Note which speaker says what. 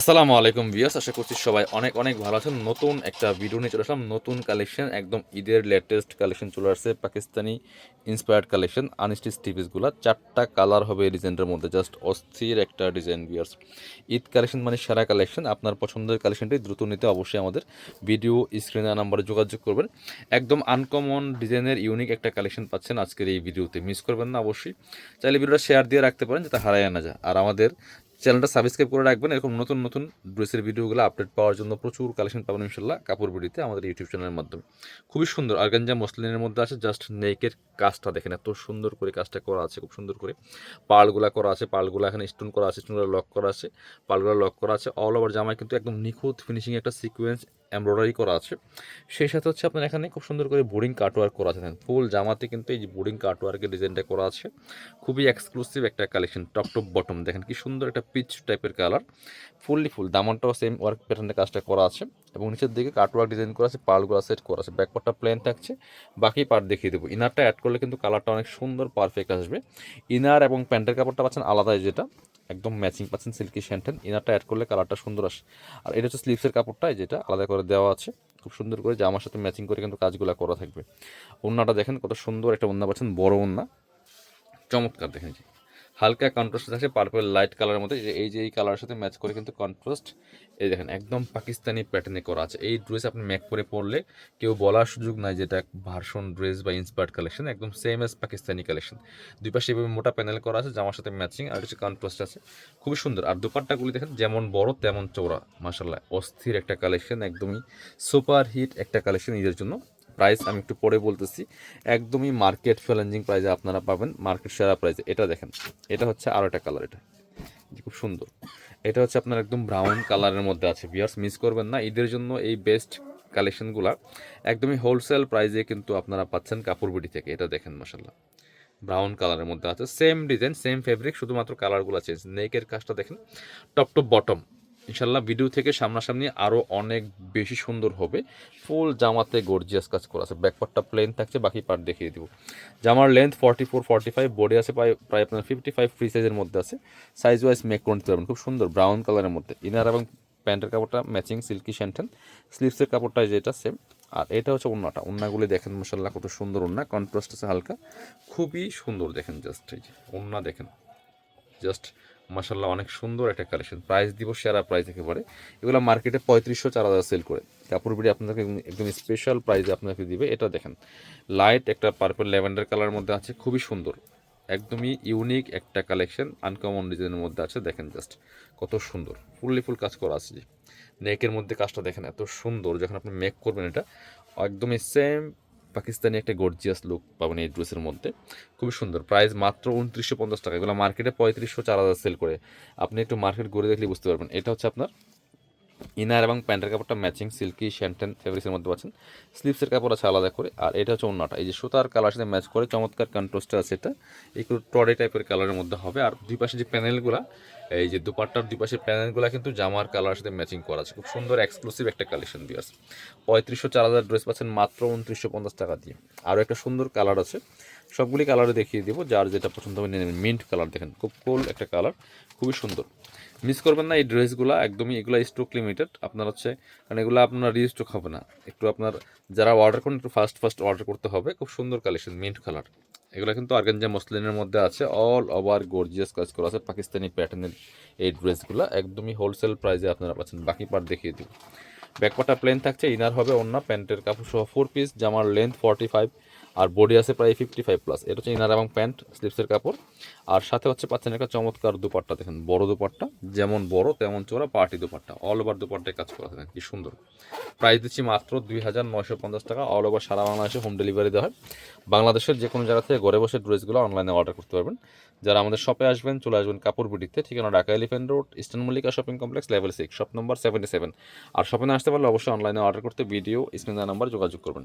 Speaker 1: আসসালামু আলাইকুম ভিউয়ার্স, আশা করছি সবাই অনেক অনেক ভালো আছেন। নতুন একটা ভিডিও নিয়ে চলে আসলাম। নতুন কালেকশন, একদম ঈদের লেটেস্ট কালেকশন চলে আসছে। পাকিস্তানি ইন্সপায়ার্ড কালেকশন, আনস্টিচ টিপিসগুলো 4টা কালার হবে এই ডিজাইনটার মধ্যে। জাস্ট অস্থির একটা ডিজাইন ভিউয়ার্স। ঈদ কালেকশন মানে সেরা কালেকশন। আপনার পছন্দের কালেকশনটি দ্রুত নিতে অবশ্যই আমাদের ভিডিও স্ক্রিনে নাম্বারে যোগাযোগ করবেন। একদম আনকমন ডিজাইনের ইউনিক একটা কালেকশন পাচ্ছেন আজকের এই ভিডিওতে, মিস করবেন না অবশ্যই। চাইলে ভিডিওটা শেয়ার দিয়ে রাখতে পারেন যাতে হারায় না যায়। আর আমাদের চ্যানেলটা সাবস্ক্রাইব করে রাখবেন। এরকম নতুন নতুন ড্রেসের ভিডিওগুলো আপডেট পাওয়ার জন্য প্রচুর কালেকশন পাবেন ইনশাল্লাহ কাপড় বিডিতে আমাদের ইউটিউব চ্যানেলের মাধ্যমে। খুবই সুন্দর অর্গানজা মসলিনের মধ্যে আছে। জাস্ট নেকের কাজটা দেখেন, এত সুন্দর করে কাজটা করা আছে, খুব সুন্দর করে পার্লগুলা করা আছে। পার্লগুলো এখানে স্টোন করা আছে, স্টোনগুলো লক করা আছে, পার্লগুলো লক করা আছে। অল ওভার জামায় কিন্তু একদম নিখুঁত ফিনিশিং একটা সিকোয়েন্স এমব্রয়ডারি করা আছে। সেই সাথে হচ্ছে আপনার এখানে খুব সুন্দর করে বোর্ডিং কাটওয়ার্ক করা আছে। ফুল জামাতে কিন্তু এই যে বোর্ডিং কাটওয়ার্কের ডিজাইনটা করা আছে। খুবই এক্সক্লুসিভ একটা কালেকশন। টপ টপ বটম দেখেন কি সুন্দর একটা পিচ টাইপের কালার, ফুল দামনটাও সেম ওয়ার্ক প্যাটার্নের কাজটা করা আছে এবং নিচের দিকে কাটওয়ার্ক ডিজাইন করা আছে, পার্লগুলো সেট করা আছে। ব্যাকপার্টটা প্লেন থাকছে, বাকি পার্ট দেখিয়ে দেবো। ইনারটা অ্যাড করলে কিন্তু কালারটা অনেক সুন্দর পারফেক্ট আসবে। ইনার এবং প্যান্টের কাপড়টা পাচ্ছেন আলাদাই, যেটা একদম ম্যাচিং পাচ্ছেন সিল্কি শ্যান্টেন। ইনারটা অ্যাড করলে কালারটা সুন্দর আসে। আর এটা হচ্ছে স্লিভসের কাপড়টা, যেটা আলাদা করে দেওয়া আছে। খুব সুন্দর করে জামার সাথে ম্যাচিং করে কিন্তু কাজগুলো করা থাকবে। ওড়নাটা দেখেন কত সুন্দর একটা ওড়না পাচ্ছেন, বড় ওড়না, চমৎকার দেখেন। যে হালকা কন্ট্রাস্ট আছে পার্পল লাইট কালারের মধ্যে, এই কালারের সাথে ম্যাচ করে কিন্তু কন্ট্রাস্ট। এই দেখেন একদম পাকিস্তানি প্যাটার্নে করা আছে। এই ড্রেস আপনি ম্যাক করে পরলে কেউ বলার সুযোগ নাই যেটা ভার্সন ড্রেস বা ইন্সপায়ার্ড কালেকশন, একদম সেম এস পাকিস্তানি কালেকশন। দুই পাশে এভাবে মোটা প্যানেল করা আছে, জামার সাথে ম্যাচিং, আর হচ্ছে কন্ট্রাস্ট আছে। খুবই সুন্দর। আর দুপাট্টাগুলি দেখেন যেমন বড় তেমন চওড়া, মাশাল্লাহ অস্থির একটা কালেকশন, একদমই সুপার হিট একটা কালেকশন ঈদের জন্য। প্রাইস আমি একটু পরে বলতেছি। একদমই মার্কেট চ্যালেঞ্জিং প্রাইসে আপনারা পাবেন, মার্কেট সেরা প্রাইসে। এটা দেখেন, এটা হচ্ছে আরও একটা কালার, এটা খুব সুন্দর। এটা হচ্ছে আপনার একদম ব্রাউন কালারের মধ্যে আছে। ভিউয়ার্স মিস করবেন না, ঈদের জন্য এই বেস্ট কালেকশনগুলা একদমই হোলসেল প্রাইসে কিন্তু আপনারা পাচ্ছেন কাপড় বিডি থেকে। এটা দেখেন মাশাল্লাহ ব্রাউন কালারের মধ্যে আছে, সেম ডিজাইন সেম ফেব্রিক, শুধুমাত্র কালারগুলো চেঞ্জ। নেকের কাজটা দেখেন টপ টপ বটম। ইনশাল্লাহ ভিডিও থেকে সামনাসামনি আরও অনেক বেশি সুন্দর হবে। ফুল জামাতে গর্জিয়াস কাজ করা আছে। ব্যাকপার্টটা প্লেন থাকছে, বাকি পার্ট দেখিয়ে দিব। জামার লেন্থ 44-45, বডি আছে প্রায় প্রায় আপনার 55 ফ্রি সাইজের মধ্যে আছে। সাইজ ওয়াইজ মেক করে নিতে পারবেন। খুব সুন্দর ব্রাউন কালারের মধ্যে। ইনার এবং প্যান্টের কাপড়টা ম্যাচিং সিল্কি শ্যান্টেন, স্লিভসের কাপড়টা যেটা সেম। আর এটা হচ্ছে ওড়নাটা, ওড়নাগুলি দেখেন মাশাল্লাহ কত সুন্দর ওড়না, কন্ট্রাস্ট আছে হালকা, খুবই সুন্দর দেখেন। জাস্ট এই যে ওড়না দেখেন, জাস্ট মাশাল্লাহ অনেক সুন্দর একটা কালেকশন। প্রাইস দিব সেরা প্রাইস একেবারে। এগুলো মার্কেটে 3500-4000 সেল করে, কাপড় বিড়ি আপনাকে একদম স্পেশাল প্রাইসে আপনাকে দিবে। এটা দেখেন লাইট একটা পার্পল ল্যাভেন্ডার কালারের মধ্যে আছে, খুবই সুন্দর, একদমই ইউনিক একটা কালেকশন, আনকমন ডিজাইনের মধ্যে আছে। দেখেন জাস্ট কত সুন্দর, ফুল কাজ করা আছে। যে নেকের মধ্যে কাজটা দেখেন এত সুন্দর, যখন আপনি মেক করবেন এটা একদমই সেম পাকিস্তানি একটা গর্জিয়াস লুক পাবেন এই ড্রেসের মধ্যে। খুবই সুন্দর। প্রাইস মাত্র 2950 টাকা। এগুলো মার্কেটে 3500-4000 সেল করে। আপনি একটু মার্কেট ঘুরে দেখলে বুঝতে পারবেন। এটা হচ্ছে আপনার ইনার এবং প্যান্টের কাপড়টা ম্যাচিং সিল্কি শ্যান্টেন ফেব্রিক্সের মধ্যে পাচ্ছেন। স্লিভসের কাপড় আছে আলাদা করে। আর এটা হচ্ছে ওড়নাটা, এই যে সুতার কালার সাথে ম্যাচ করে চমৎকার কন্ট্রাস্টে আছে। এটা একটু টডে টাইপের কালারের মধ্যে হবে। আর দুই পাশে যে প্যানেলগুলো, এই যে দুপাট্টার দুই পাশের প্যানেলগুলো কিন্তু জামার কালার সাথে ম্যাচিং করা আছে। খুব সুন্দর এক্সক্লুসিভ একটা কালেকশন দিয়ে আছে। 3500-4000 ড্রেস পাচ্ছেন মাত্র 2950 টাকা দিয়ে। আরও একটা সুন্দর কালার আছে, সবগুলি কালারে দেখিয়ে দিব, যার যেটা পছন্দ হবে নিয়ে নেবেন। মিন্ট কালার দেখেন, খুব কুল একটা কালার, খুবই সুন্দর। মিস করবেন না এই ড্রেসগুলো, একদমই এগুলো স্টক লিমিটেড আপনার হচ্ছে, কারণ এগুলো আপনার রিস্টক হবে না। একটু আপনার যারা অর্ডার করেন একটু ফার্স্ট অর্ডার করতে হবে। খুব সুন্দর কালেকশন, মিন্ট কালার। এগুলো কিন্তু অর্গানজা মসলিনের মধ্যে আছে, অল ওভার গর্জিয়াস কাজ করা আছে পাকিস্তানি প্যাটার্নের। এই ড্রেসগুলো একদমই হোলসেল প্রাইসে আপনারা পাচ্ছেন। বাকি পার্ট দেখিয়ে দিব। ব্যাকপার্টটা প্লেন থাকছে, ইনার হবে ওড়না, প্যান্টের কাপড় সহ 4 পিস, জামার লেন্থ 45 আর বডি আছে প্রায় 55+। এটা হচ্ছে ইনার এবং প্যান্ট, স্লিপসের কাপড়। আর সাথে হচ্ছে পাচ্ছেন একটা চমৎকার দুপাট্টা দেখেন, বড় দুপাট্টা, যেমন বড় তেমন চোরা পার্টি দুপাট্টা, অল ওভার দুপাট্টায় কাজ করা দেখেন কি সুন্দর। প্রাইস দিচ্ছি মাত্র 2950 টাকা। অল ওভার সারা বাংলাদেশে হোম ডেলিভারি দেওয়া হয়। বাংলাদেশের যে কোনো জায়গা থেকে ঘরে বসে ড্রেসগুলো অনলাইনে অর্ডার করতে পারবেন। যারা আমাদের শপে আসবেন চলে আসবেন কাপড় বিডিতে, ঠিকানা Dhaka elephant road, eastern Mallika shopping complex, level 6, shop number 77। আর শপে না আসতে পারলে অবশ্যই অনলাইনে অর্ডার করতে ভিডিও স্ক্রিনে নাম্বার যোগাযোগ করবেন।